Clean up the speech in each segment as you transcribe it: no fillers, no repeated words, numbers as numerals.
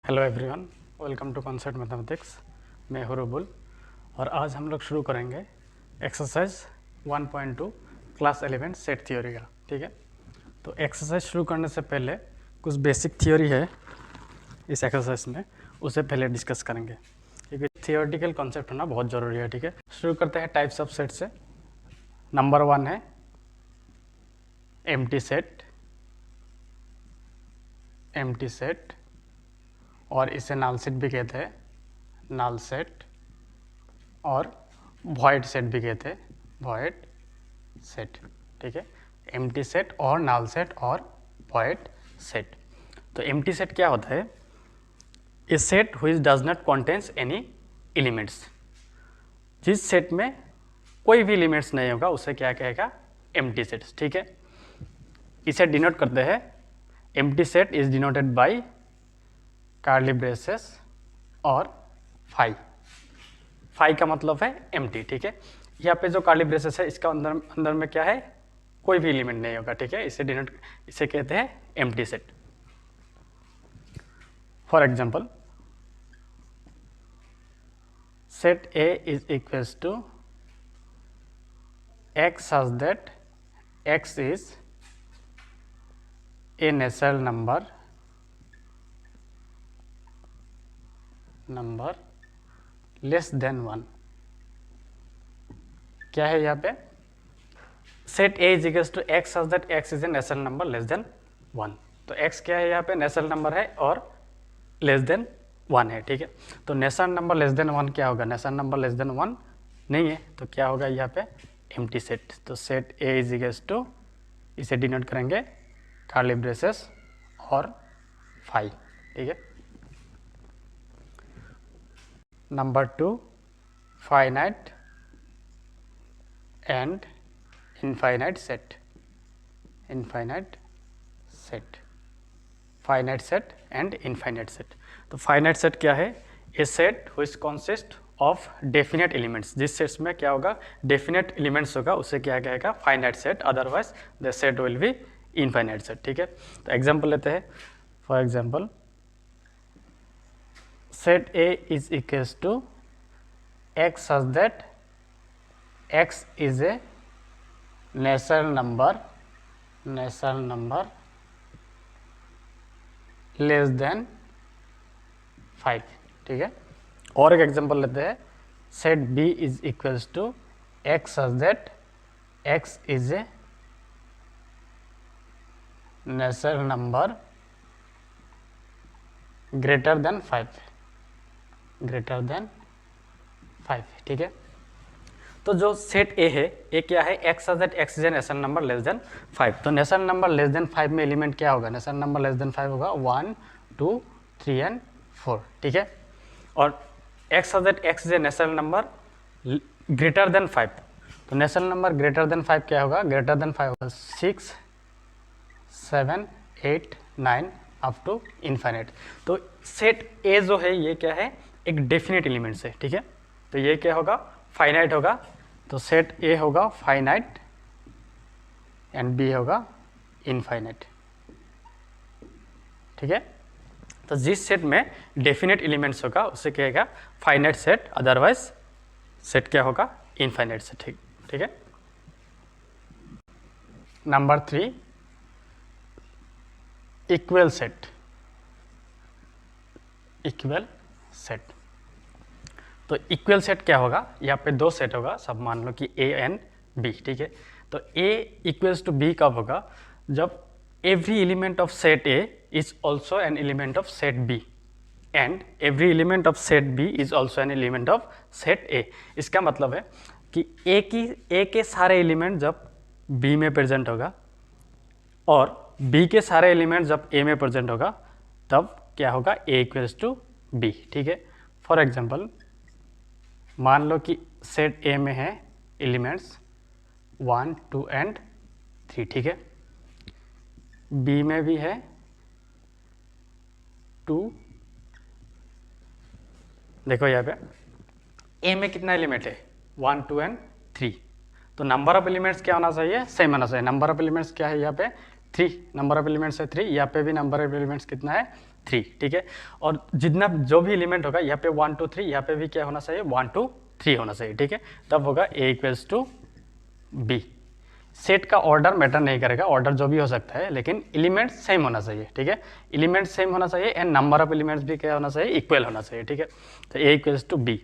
Hello everyone, welcome to concept mathematics. मैं हूँ रुबुल और आज हम लोग शुरू करेंगे एक्सरसाइज 1.2 क्लास 11 सेट थ्योरी का। ठीक है, तो एक्सरसाइज शुरू करने से पहले कुछ बेसिक थ्योरी है इस एक्सरसाइज में, उसे पहले डिस्कस करेंगे क्योंकि थियोरेटिकल कॉन्सेप्ट होना बहुत ज़रूरी है। ठीक है, शुरू करते हैं टाइप्स ऑफ सेट से। नंबर 1 है एम्प्टी सेट और इसे नल सेट भी कहते हैं, नल सेट, और वॉइड सेट भी कहते हैं, वॉइड सेट। ठीक है, एम्प्टी सेट और नल सेट और वॉइड सेट। तो एम्प्टी सेट क्या होता है? A set which does not contains any elements. जिस सेट में कोई भी एलिमेंट्स नहीं होगा उसे क्या कहेगा? Empty set. ठीक है, इसे डिनोट करते हैं, empty set is denoted by curly braces और फाई का मतलब है एम्प्टी। ठीक है, यहाँ पे जो कर्ली ब्रेसेस है इसका अंदर में क्या है? कोई भी एलिमेंट नहीं होगा। ठीक है, इसे कहते हैं empty set. For example, set A is equals to x such that x is a natural number less than 1। क्या है यहाँ पे? Set A is equals to x such that x is a natural number less than 1। तो x क्या है यहाँ पे? Natural number है और लेस देन 1 है। ठीक है, तो नेचुरल नंबर लेस देन 1 क्या होगा? नेचुरल नंबर लेस देन 1 नहीं है, तो क्या होगा यहाँ पे? Empty set. तो set A is equals to, इसे डिनोट करेंगे कर्ली ब्रेसेस और फाई। ठीक है, number 2, finite and infinite set. Finite set and infinite set. तो फाइनाइट सेट क्या है? A set which consist of definite elements. जिस सेट्स में क्या होगा? डेफिनेट एलिमेंट्स होगा उसे क्या कहेगा? Finite set. Otherwise the set will be infinite set. ठीक है, तो एग्जांपल लेते हैं। For example, set A is equals to x such that x is a natural number less than 5। ठीक है, और एक एग्जांपल लेते हैं। Set B is equals to x such that x is a natural number greater than 5। ठीक है, तो जो सेट A है ये क्या है? x such that x is a natural number less than 5। तो नेचुरल नंबर लेस देन 5 में एलिमेंट क्या होगा? नेचुरल नंबर लेस देन 5 होगा 1, 2, 3 एंड 4। ठीक है, और x such that x is a natural number greater than 5। तो नेचुरल नंबर ग्रेटर देन 5 क्या होगा? ग्रेटर देन 5 होगा 6, 7, 8, 9 अप टू इनफाइनाइट। तो सेट A जो है ये क्या है? एक डेफिनेट एलिमेंट्स है। ठीक है, तो ये क्या होगा? फाइनाइट होगा। तो सेट A होगा फाइनाइट एंड B होगा इनफाइनाइट। ठीक है, तो जिस सेट में डेफिनेट एलिमेंट्स होगा उसे कहेगा फाइनाइट सेट। अदरवाइज सेट क्या होगा? Infinite set. ठीक है, नंबर 3, इक्वल सेट। तो इक्वल सेट क्या होगा? यहाँ पे दो सेट होगा, सब मान लो कि A एंड B। ठीक है, तो A इक्वल्स टू B कब होगा? जब every element of set A is also an element of set B and every element of set B is also an element of set A। इसका मतलब है कि A के सारे एलिमेंट जब B में प्रेजेंट होगा और B के सारे एलिमेंट जब A में प्रेजेंट होगा तब क्या होगा? A equals to B। ठीक है, फॉर एग्जांपल, मान लो कि सेट A में है एलिमेंट्स 1, 2 एंड 3। ठीक है, B में भी है 2। देखो यहाँ पे A में कितना एलिमेंट है? 1, 2 एंड 3। तो नंबर ऑफ एलिमेंट्स क्या होना चाहिए? सेम होना चाहिए। नंबर ऑफ एलिमेंट्स क्या है यहाँ पे? 3, नंबर ऑफ एलिमेंट्स है 3, यहाँ पे भी नंबर ऑफ एलिमेंट्स कितना है 3, ठीक है। और जितना जो भी एलिमेंट होगा यहाँ पे 1 2 3, यहाँ पे भी क्या होना चाहिए 1 2 3 होना चाहिए, ठीक है। तब होगा A इक्वल्स टू B। सेट का ऑर्डर मैटर नहीं करेगा, ऑर्डर जो भी हो सकता है, लेकिन एलिमेंट सेम होना चाहिए, ठीक है। एलिमेंट सेम होना चाहिए एंड नंबर ऑफ एलिमेंट्स भी क्या होना चाहिए, इक्वल होना चाहिए, ठीक है। तो A इक्वल्स टू B।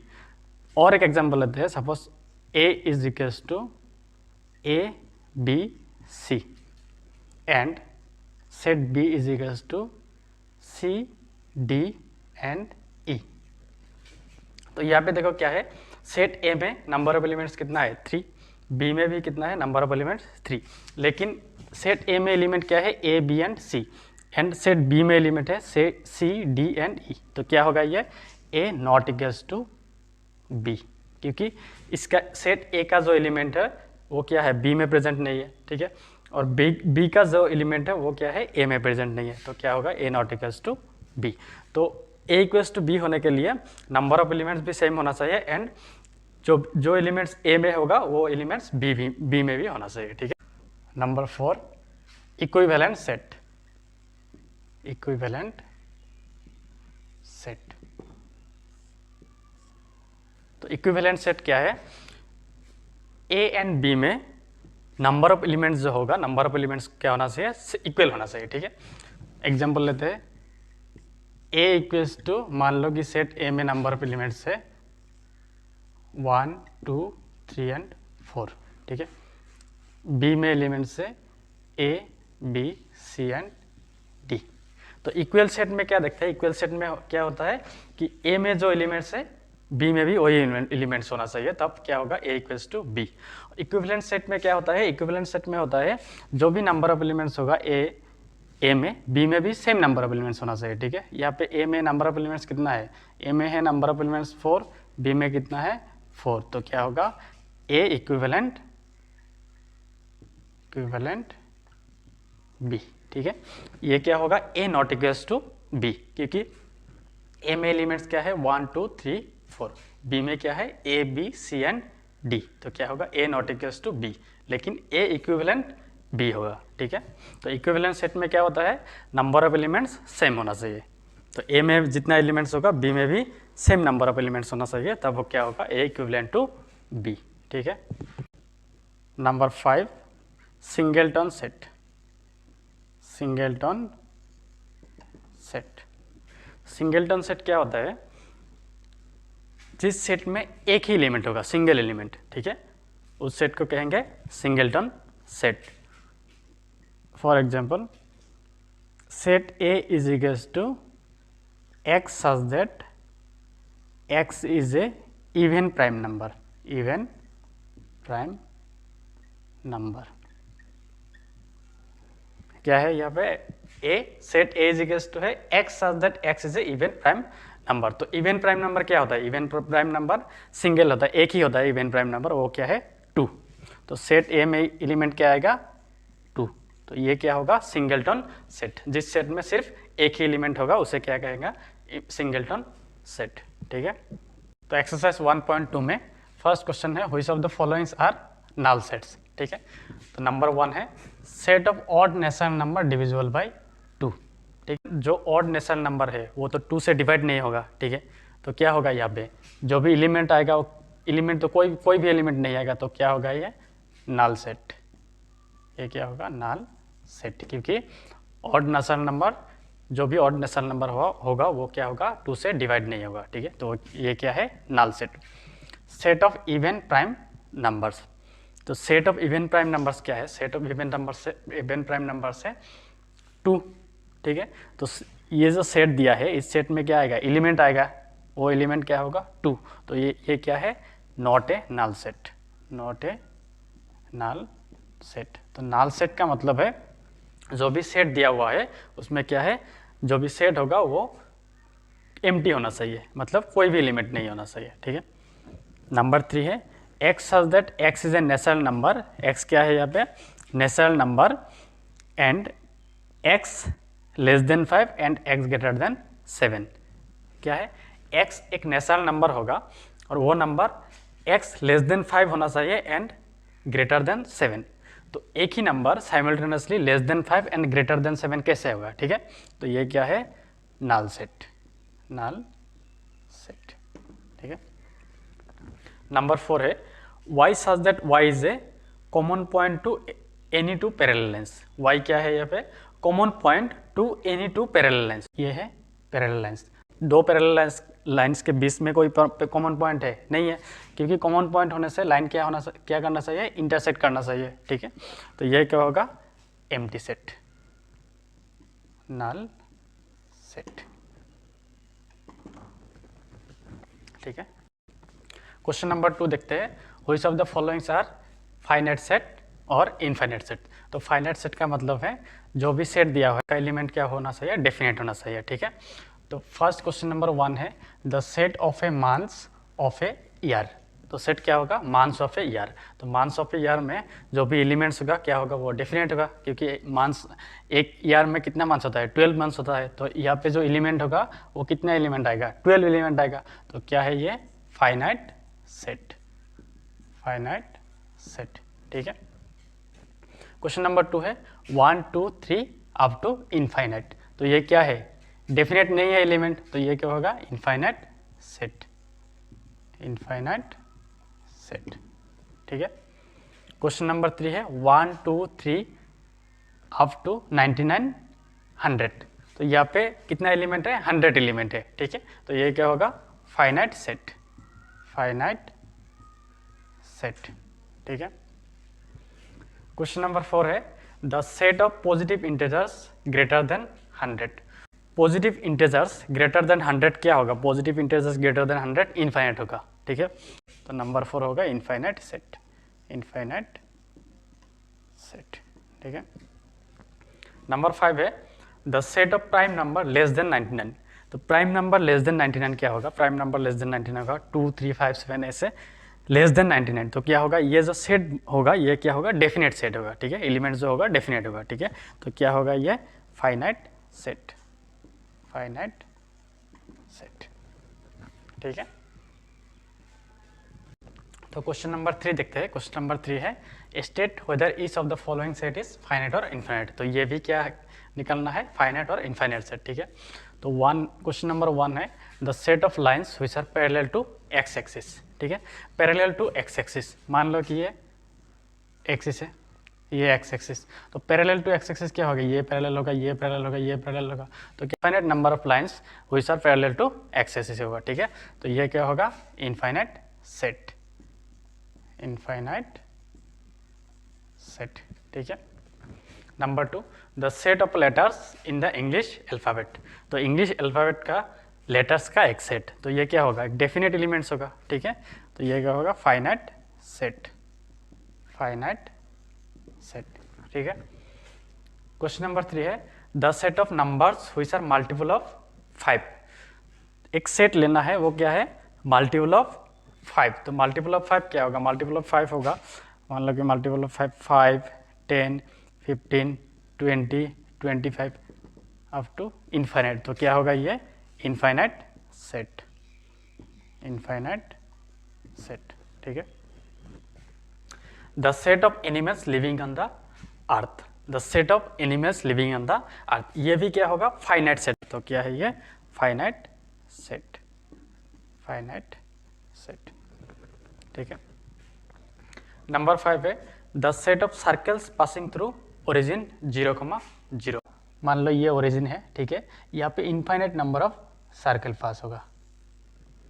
और एक एग्जांपल लेते हैं, suppose A is equals to A B C and set B is equals to C D and E। तो यहाँ पे देखो क्या है, सेट A में नंबर ऑफ एलिमेंट्स कितना है 3, B में भी कितना है नंबर ऑफ एलिमेंट्स 3, लेकिन सेट A में एलिमेंट क्या है A B and C and set B में एलिमेंट है C D एंड E। तो क्या होगा ये A not equals to B, क्योंकि इसका सेट A का जो एलिमेंट है वो क्या है B में प्रेजेंट नहीं है, ठीक है। और B का जो एलिमेंट है वो क्या है A में प्रेजेंट नहीं है, तो क्या होगा A not equals to B। तो A इक्वल्स टू B होने के लिए नंबर ऑफ एलिमेंट्स भी सेम होना चाहिए एंड जो एलिमेंट्स A में होगा वो एलिमेंट्स B में भी होना चाहिए, ठीक है। Number 4, equivalent set. Equivalent set, तो इक्विवेलेंट सेट क्या है, A एंड B में नंबर ऑफ एलिमेंट्स जो होगा, नंबर ऑफ एलिमेंट्स क्या होना चाहिए, इक्वल होना चाहिए, ठीक है। एग्जांपल लेते हैं, A इक्वल्स टू, मान लो कि सेट A में नंबर ऑफ एलिमेंट्स है 1 2 3 एंड 4, ठीक है। B में एलिमेंट्स है A B C and D। तो इक्वल सेट में क्या देखते हैं, इक्वल सेट में क्या होता है कि A में जो एलिमेंट्स है B में भी वही एलिमेंट्स होना चाहिए, तब क्या होगा A equals to B। Equivalent set में क्या होता है, इक्विवेलेंट सेट में होता है जो भी नंबर ऑफ एलिमेंट्स होगा A में B में भी सेम नंबर ऑफ एलिमेंट्स होना चाहिए, ठीक है। यहाँ पे A में नंबर ऑफ एलिमेंट्स कितना है, A में है नंबर ऑफ एलिमेंट्स 4, B में कितना है 4, तो क्या होगा A इक्विवेलेंट B, ठीक है। ये क्या होगा A not equals to B, क्योंकि A में एलिमेंट्स क्या है 1 2 3 4, B में क्या है A B C and D, तो क्या होगा A not equals to B, लेकिन A इक्विवेलेंट B होगा, ठीक है। तो इक्विवेलेंट सेट में क्या होता है, नंबर ऑफ एलिमेंट्स सेम होना चाहिए, तो A में जितना एलिमेंट्स होगा B में भी सेम नंबर ऑफ एलिमेंट्स होना चाहिए, तब वो क्या होगा A इक्विवेलेंट टू B, ठीक है। Number 5, singleton set. Singleton set, singleton set क्या होता है, जिस सेट में एक ही एलिमेंट होगा, सिंगल एलिमेंट, ठीक है, उस सेट को कहेंगे singleton set. For example, set A is equals to X such that X is a even prime number, even prime number। क्या है यहाँ पे A, set A is equals to है X such that X is a even prime number. तो even prime number क्या होता है, even prime number single होता है, एक ही होता है इवन प्राइम नंबर, वो क्या है 2। तो सेट A में एलिमेंट क्या आएगा 2, तो ये क्या होगा सिंगलटन सेट। जिस सेट में सिर्फ एक ही एलिमेंट होगा उसे क्या कहेगा सिंगलटन सेट, ठीक है। तो एक्सरसाइज 1.2 में फर्स्ट क्वेश्चन है, which of the followings are null sets, ठीक है। तो नंबर 1 है set of odd natural number divisible by 2, ठीक है। जो ऑड नेचुरल नंबर है वो तो 2 से डिवाइड नहीं होगा, ठीक है। तो क्या होगा यहाँ पे जो भी एलिमेंट आएगा, एलिमेंट तो कोई भी एलिमेंट नहीं आएगा, तो क्या होगा ये नल सेट, ये क्या होगा नल सेट, क्योंकि ऑड नेचुरल नंबर, जो भी ऑड नेचुरल नंबर होगा वो क्या होगा 2 से डिवाइड नहीं होगा, ठीक है। तो ये क्या है null set. Set of even prime numbers, तो set of even prime numbers क्या है, set of even prime numbers है 2, ठीक है। तो ये जो सेट दिया है इस सेट में क्या आएगा एलिमेंट आएगा, वो एलिमेंट क्या होगा 2, तो ये क्या है not a null set, not a null set. तो नल सेट का मतलब है जो भी सेट दिया हुआ है उसमें क्या है, जो भी सेट होगा वो एम्प्टी होना चाहिए, मतलब कोई भी एलिमेंट नहीं होना चाहिए, ठीक है। नंबर 3 है x such that x is a natural number, x क्या है यहाँ पे natural number, and x less than 5 and x greater than 7। क्या है x एक नेचुरल नंबर होगा और वो नंबर x लेस देन 5 होना चाहिए एंड ग्रेटर देन 7। तो एक ही number simultaneously less than 5 and greater than 7 कैसे होगा, ठीक है। तो ये क्या है, नल सेट, नल सेट, ठीक है। नंबर 4 है y such that y is a common point two any two parallel lines. y क्या है यहाँ पे, common point two any two parallel lines. ये है पैरेलल लाइंस, दो पैरेलल लाइंस के बीच में कोई कॉमन पॉइंट है नहीं है, क्योंकि कॉमन पॉइंट होने से लाइन क्या करना चाहिए, इंटरसेक्ट करना चाहिए, ठीक है। तो ये क्या होगा, एम्प्टी सेट, नल सेट, ठीक है। क्वेश्चन नंबर 2 देखते हैं, which of the followings are finite set और इनफाइनाइट सेट। तो फाइनाइट सेट का मतलब है जो भी सेट दिया हुआ है का एलिमेंट क्या होना चाहिए, डेफिनेट होना चाहिए, ठीक है। तो फर्स्ट क्वेश्चन नंबर 1 है द सेट ऑफ ए मांस ऑफ ए ईयर। तो सेट क्या होगा, मांस ऑफ ए ईयर। तो मांस ऑफ ए ईयर में जो भी एलिमेंट्स होगा क्या होगा, वो डेफिनेट होगा, क्योंकि मांस एक ईयर में कितना मांस होता है, 12 मंथ्स होता है। तो यहाँ पे जो एलिमेंट होगा वो कितना एलिमेंट आएगा, 12 एलिमेंट आएगा। तो क्या है ये, फाइनाइट सेट, फाइनाइट सेट, ठीक है। क्वेश्चन नंबर 2 है 1 2 3 अप टू इनफाइनाइट। तो ये क्या है, डेफिनेट नहीं है एलिमेंट, तो ये क्या होगा, इनफाइनाइट सेट, इनफाइनाइट सेट, ठीक है। क्वेश्चन नंबर 3 है 1 2 3 अप टू 99 100। तो यहाँ पे कितना एलिमेंट है, 100 एलिमेंट है, ठीक है। तो ये क्या होगा, फाइनाइट सेट, फाइनाइट सेट, ठीक है। क्वेश्चन नंबर 4 है the set of positive integers greater than 100। Positive integers greater than 100 क्या होगा, positive integers greater than 100 infinite होगा, ठीक है। तो नंबर 4 होगा इनफाइनाइट सेट, इनफाइनाइट सेट, ठीक है। नंबर 5 है the set of prime number less then 99। तो प्राइम नंबर लेस देन 99 क्या होगा, प्राइम नंबर लेस देन 99 होगा 2 3 5 7 ऐसे लेस देन 99। तो क्या होगा, ये जो सेट होगा ये क्या होगा, डेफिनेट सेट होगा, ठीक है। एलिमेंट जो होगा डेफिनेट होगा, ठीक है। तो क्या होगा ये, फाइनाइट सेट, फाइनाइट सेट, ठीक है। तो क्वेश्चन नंबर 3 देखते हैं। क्वेश्चन नंबर 3 है state whether each of the following set is finite और इनफाइनाइट। तो ये भी क्या निकलना है, फाइनाइट और इनफाइनाइट सेट, ठीक है। तो क्वेश्चन नंबर 1 है the set of lines which are parallel to x axis, ठीक है। पैरेलल टू एक्स एक्सिस, मान लो कि ये एक्सिस है, ये एक्स एक्सिस। तो पैरेलल टू एक्स एक्सिस क्या होगा, ये पैरेलल होगा, ये पैरेलल होगा, ये पैरेलल होगा। तो infinite number of lines which are parallel to x axis होगा, ठीक है। तो ये क्या होगा, इनफाइनाइट सेट, इनफाइनाइट सेट, ठीक है। Number 2 the set of letters in the English alphabet. तो इंग्लिश अल्फ़ाबेट का लेटर्स का एक सेट। तो ये क्या होगा, डेफिनेट एलिमेंट्स होगा, ठीक है। तो ये क्या होगा, फाइनाइट सेट, फाइनाइट सेट, ठीक है। क्वेश्चन नंबर 3 है the set of numbers which are multiple of 5। एक सेट लेना है, वो क्या है, मल्टीपल ऑफ 5। तो मल्टीपल ऑफ 5 क्या होगा, मल्टीपल ऑफ 5 होगा, मान लो कि multiple of 5 10 15 20 25 up to infinite. तो क्या होगा ये, इनफाइनाइट सेट, इनफाइनाइट सेट, ठीक है। The set of animals living on the earth. The set of animals living on the earth, ये भी क्या होगा, फाइनाइट सेट। तो क्या है ये, फाइनाइट सेट, फाइनाइट सेट, ठीक है। नंबर 5 है the set of circles passing through origin 0,0। मान लो ये ओरिजिन है, ठीक है। यहाँ पे इनफाइनाइट नंबर ऑफ सर्कल पास होगा,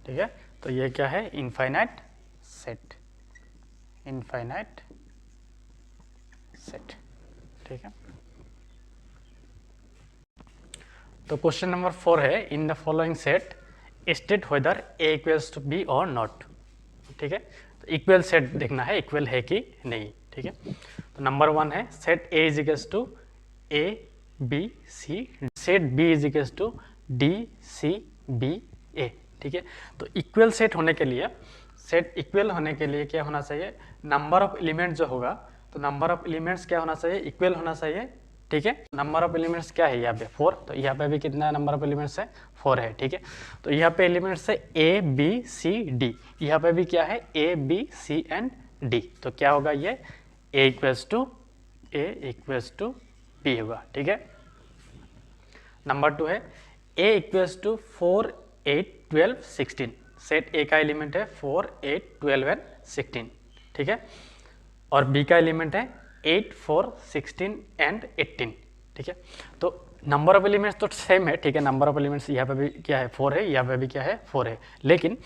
ठीक है। तो ये क्या है, इनफाइनाइट सेट, इनफाइनाइट सेट, ठीक है। तो क्वेश्चन नंबर 4 है in the following set state whether A equals to B और नॉट, ठीक है। तो इक्वल सेट देखना है, इक्वल है कि नहीं, ठीक है। तो नंबर 1 है set A is equals to A B C, set B is equals to D C B A, ठीक है। तो इक्वल सेट होने के लिए, सेट इक्वल होने के लिए क्या होना चाहिए, नंबर ऑफ एलिमेंट्स जो होगा, तो नंबर ऑफ एलिमेंट्स क्या होना चाहिए, इक्वल होना चाहिए, ठीक है। नंबर ऑफ एलिमेंट्स क्या है यहाँ पे 4। तो यहाँ पे भी कितना नंबर ऑफ एलिमेंट्स है, 4 है, ठीक है। तो यहाँ पे एलिमेंट्स है ए बी सी डी, यहाँ पे भी क्या है, A B C and D. तो क्या होगा ये, A equals to A equals to B होगा, ठीक है। नंबर 2 है A equals to 4, 8, 12, 16। Set A का एलिमेंट है 4, 8, 12 एंड 16, ठीक है। और बी का एलिमेंट है 8, 4, 16 एंड 18, ठीक है। तो नंबर ऑफ एलिमेंट्स तो सेम है, ठीक है। नंबर ऑफ एलिमेंट्स यहाँ पे भी क्या है 4 है, यहाँ पे भी क्या है 4 है, लेकिन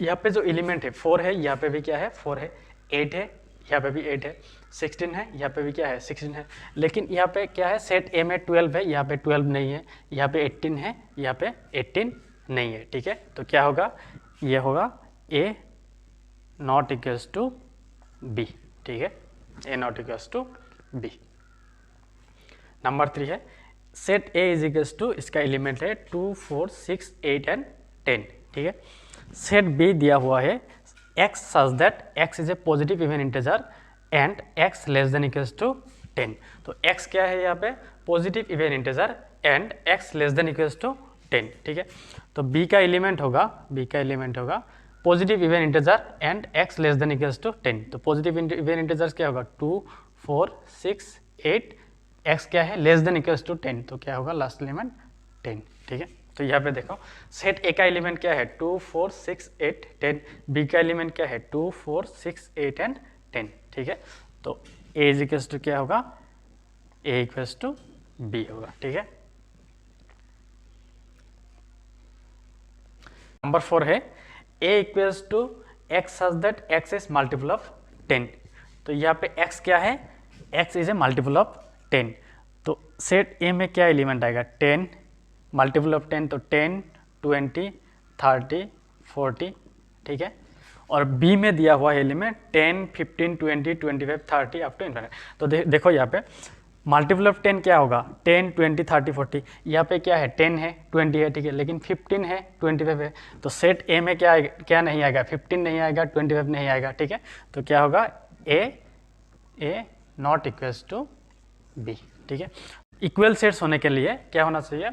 यहाँ पे जो एलिमेंट है 4 है, यहाँ पे भी क्या है 4 है, 8 है, यहाँ पे भी 8 है, 16 है, यहाँ पे भी क्या है 16 है। लेकिन यहाँ पे क्या है सेट ए में 12 है, यहाँ पे 12 नहीं है, यहाँ पे 18 है, यहाँ पे 18 नहीं है, ठीक है। तो क्या होगा, ये होगा A not equals to B, ठीक है, A not equals to B. Number 3 है set A is equals to, इसका एलिमेंट है 2, 4, 6, 8 एंड 10, ठीक है। सेट बी दिया हुआ है x such that x is a positive even integer and x less than equals to 10। तो x क्या है यहाँ पे positive even integer and x less than equals to 10, ठीक है। तो b का एलिमेंट होगा, positive even integer and x less than equals to 10। तो पॉजिटिव इवन इंटीजर्स क्या होगा 2, 4, 6, 8, x क्या है लेस देन इक्वल्स टू 10, तो क्या होगा लास्ट एलिमेंट 10, ठीक है। तो यहाँ पे देखो सेट ए का एलिमेंट क्या है 2, 4, 6, 8, 10, बी का एलिमेंट क्या है 2, 4, 6, 8 एंड 10, ठीक है। तो ए इज इक्वल्स टू क्या होगा, ए इक्वल्स टू बी होगा, ठीक है। नंबर 4 है A equals to x such that x is multiple of 10। तो यहाँ पे x क्या है, x is a multiple of 10। तो सेट ए में क्या एलिमेंट आएगा 10, मल्टीपल ऑफ 10 तो 10, 20, 30, 40, ठीक है। और बी में दिया हुआ एलिमेंट 10, 15, 20, 25, 30 अप टू इन्फिनिटी। तो देखो यहाँ पे मल्टीपल ऑफ 10 क्या होगा 10, 20, 30, 40। यहाँ पे क्या है 10 है, 20 है, ठीक है, लेकिन 15 है, 25 है। तो सेट ए में क्या नहीं आएगा 15 नहीं आएगा, 25 नहीं आएगा, ठीक है। तो क्या होगा A not equals to B, ठीक है। इक्वल सेट्स होने के लिए क्या होना चाहिए,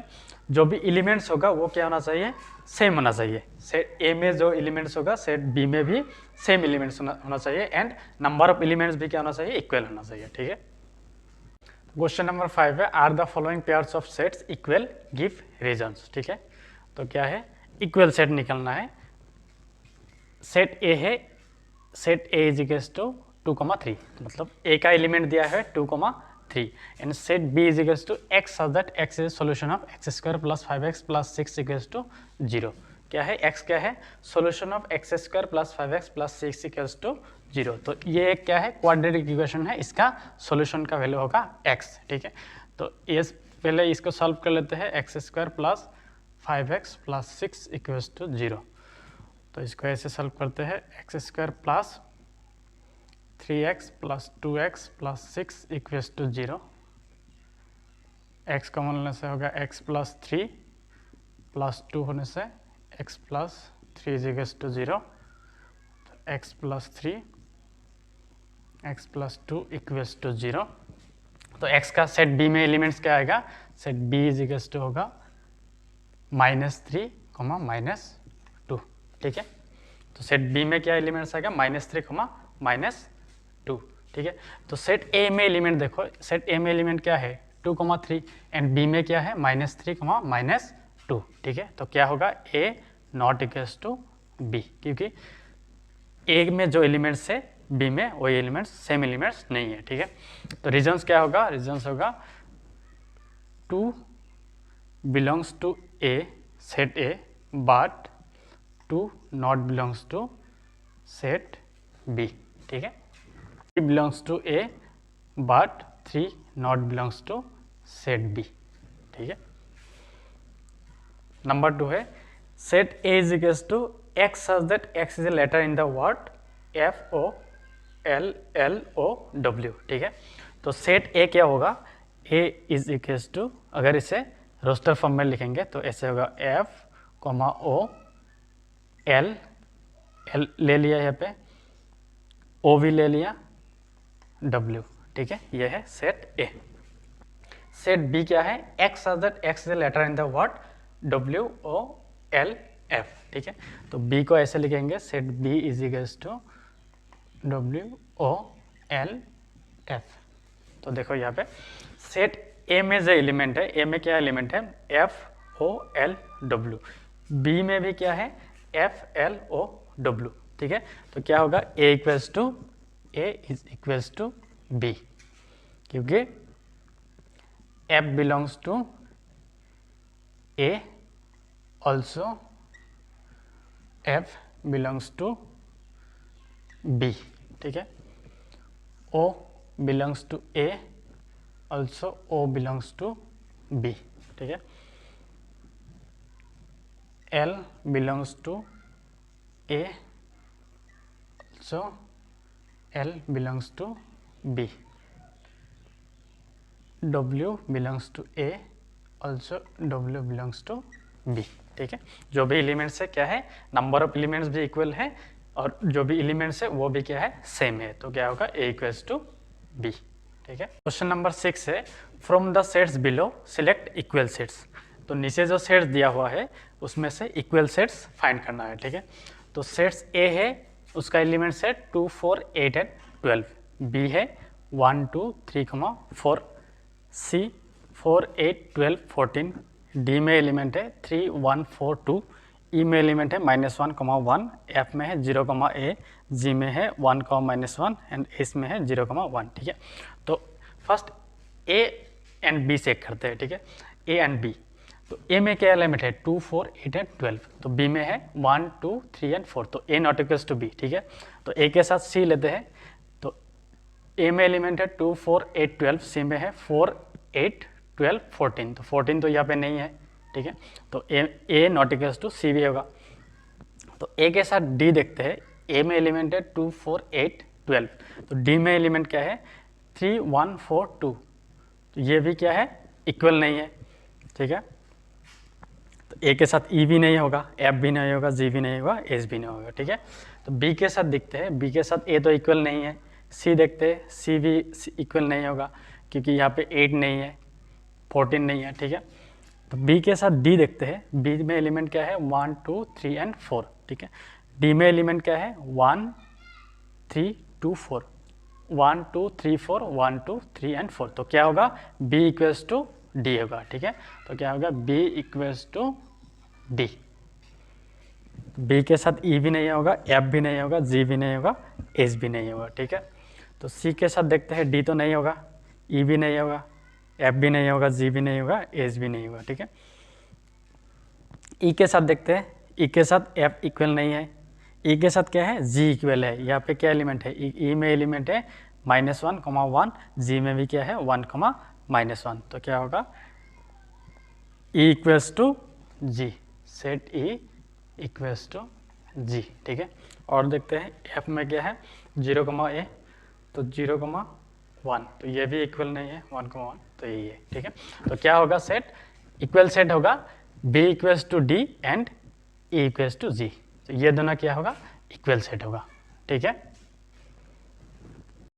जो भी एलिमेंट्स होगा वो क्या होना चाहिए सेम होना चाहिए। सेट ए में जो एलिमेंट्स होगा सेट बी में भी सेम एलिमेंट्स होना चाहिए एंड नंबर ऑफ एलिमेंट्स भी क्या होना चाहिए इक्वल होना चाहिए, ठीक है। क्वेश्चन नंबर 5 है are the following pairs of sets equal give reasons, ठीक है। तो क्या है इक्वल सेट निकलना है। सेट ए है, set A is equals to 2,3, मतलब ए का एलिमेंट दिया है 2,3 and set b is equals to x such that x is solution of x square plus 5x plus 6 equals to 0। क्या है x क्या है solution of x square plus 5x plus 6 equals to 0। तो ये क्या है क्वाड्रेटिक इक्वेशन है, इसका सॉल्यूशन का वैल्यू होगा x, ठीक है। तो ये पहले इसको सॉल्व कर लेते हैं x square plus 5x plus 6 equals to 0। तो इसको ऐसे सॉल्व करते हैं x square plus 3x plus 2x plus 6 equals to 0। x common लेने से होगा x प्लस 3 प्लस 2 होने से x प्लस 3 इक्वल्स टू 0। तो x plus 3 x plus 2 equals to 0। तो x का सेट b में एलिमेंट्स क्या आएगा, set b is equals to होगा -3, -2, ठीक है। तो सेट b में क्या एलिमेंट्स आएगा -3, -2, ठीक है। तो सेट ए में एलिमेंट देखो, सेट ए में एलिमेंट क्या है 2,3 एंड बी में क्या है -3, -2, ठीक है। तो क्या होगा A not equals to B, क्योंकि ए में जो एलिमेंट्स है बी में वही एलिमेंट्स सेम एलिमेंट्स नहीं है, ठीक है। तो रीजंस क्या होगा, रीजंस होगा 2 belongs to A set A but 2 not belongs to set B, ठीक है। 3 belongs to A but 3 not belongs to set B, ठीक है। नंबर 2 है set A is equals to x such that x is a letter in the word F O L L O W, ठीक है। तो set A क्या होगा, A is equals to, अगर इसे रोस्टर फॉर्म में लिखेंगे तो ऐसे होगा F, O L ले लिया यहाँ पे, O भी ले लिया, W, ठीक है। ये है सेट A। सेट B क्या है, x such that x is a letter in the word W O L F, ठीक है। तो B को ऐसे लिखेंगे set B is equals to W O L F, तो देखो यहाँ पे सेट ए में जो एलिमेंट है, ए में क्या एलिमेंट है, F O L W, B में भी क्या है, एफ एल ओ डब्ल्यू, ठीक है। तो क्या होगा, A is equals to B, क्योंकि F belongs to A, also F belongs to B, ठीक है। O belongs to A, also O belongs to B, ठीक है। L belongs to A, also L belongs to B, W belongs to A, also W belongs to B, ठीक है। जो भी elements है क्या है, नंबर ऑफ एलिमेंट्स भी इक्वल है और जो भी एलिमेंट्स है वो भी क्या है, सेम है। तो क्या होगा, A इक्वल्स टू बी, ठीक है। क्वेश्चन नंबर 6 है, from the sets below select equal sets. तो नीचे जो सेट्स दिया हुआ है उसमें से इक्वल सेट्स फाइंड करना है, ठीक है। तो सेट्स A है, उसका एलिमेंट्स है 2, 4, 8 एंड 12। B है 1, 2, 3, 4। C 4, 8, 12, 14। D में एलिमेंट है 3, 1, 4, 2। E में एलिमेंट है -1, 1। F में है 0, A। G में है 1, -1 एंड S में है 0, 1, ठीक है। तो first A and B check करते हैं, ठीक है। A एंड B, तो A में क्या एलिमेंट है 2, 4, 8 एंड 12। तो B में है 1, 2, 3 एंड 4। तो A not equals to B, ठीक है। तो A के साथ C लेते हैं। तो A में एलिमेंट है 2, 4, 8, 12। C में है 4, 8, 12, 14। तो 14 तो यहाँ पे नहीं है, ठीक है। तो A not equals to C भी होगा। तो A के साथ D देखते हैं। A में एलिमेंट है 2, 4, 8, 12। तो D में एलिमेंट क्या है 3, 1, 4, 2। तो ये भी क्या है, इक्वल नहीं है, ठीक है। तो A के साथ E भी नहीं होगा, F भी नहीं होगा, G भी नहीं होगा, S भी नहीं होगा, ठीक है। तो B के साथ देखते हैं। B के साथ A तो इक्वल नहीं है। C देखते हैं, C भी इक्वल नहीं होगा क्योंकि यहाँ पे 8 नहीं है, 14 नहीं है, ठीक है। तो B के साथ D देखते हैं। B में एलिमेंट क्या है 1, 2, 3 एंड 4, ठीक है। D में एलिमेंट क्या है 1, 3, 2, 4। 1, 2, 3, 4, 1, 2, 3 एंड 4। तो क्या होगा, B इक्वल्स टू D होगा, ठीक है। तो क्या होगा, B equals to D। B के साथ E भी नहीं होगा, F भी नहीं होगा, G भी नहीं होगा, S भी नहीं होगा, ठीक है। तो C के साथ देखते हैं। D तो नहीं होगा, E भी नहीं होगा, F भी नहीं होगा, G भी नहीं होगा, S भी नहीं होगा, ठीक है। E के साथ देखते हैं। E के साथ F इक्वल नहीं है। E के साथ क्या है, G इक्वल है। यहाँ पे क्या एलिमेंट है, E में एलिमेंट है -1, 1। G में भी क्या है 1, -1। तो क्या होगा, E equals to G, set E equals to G, ठीक है। और देखते हैं F में क्या है 0, A। तो 0, 1। तो ये भी इक्वल नहीं है 1, 1। तो यही है, ठीक है। तो क्या होगा, सेट इक्वल सेट होगा B equals to D and E equals to G। तो ये दोनों क्या होगा, इक्वल सेट होगा, ठीक है।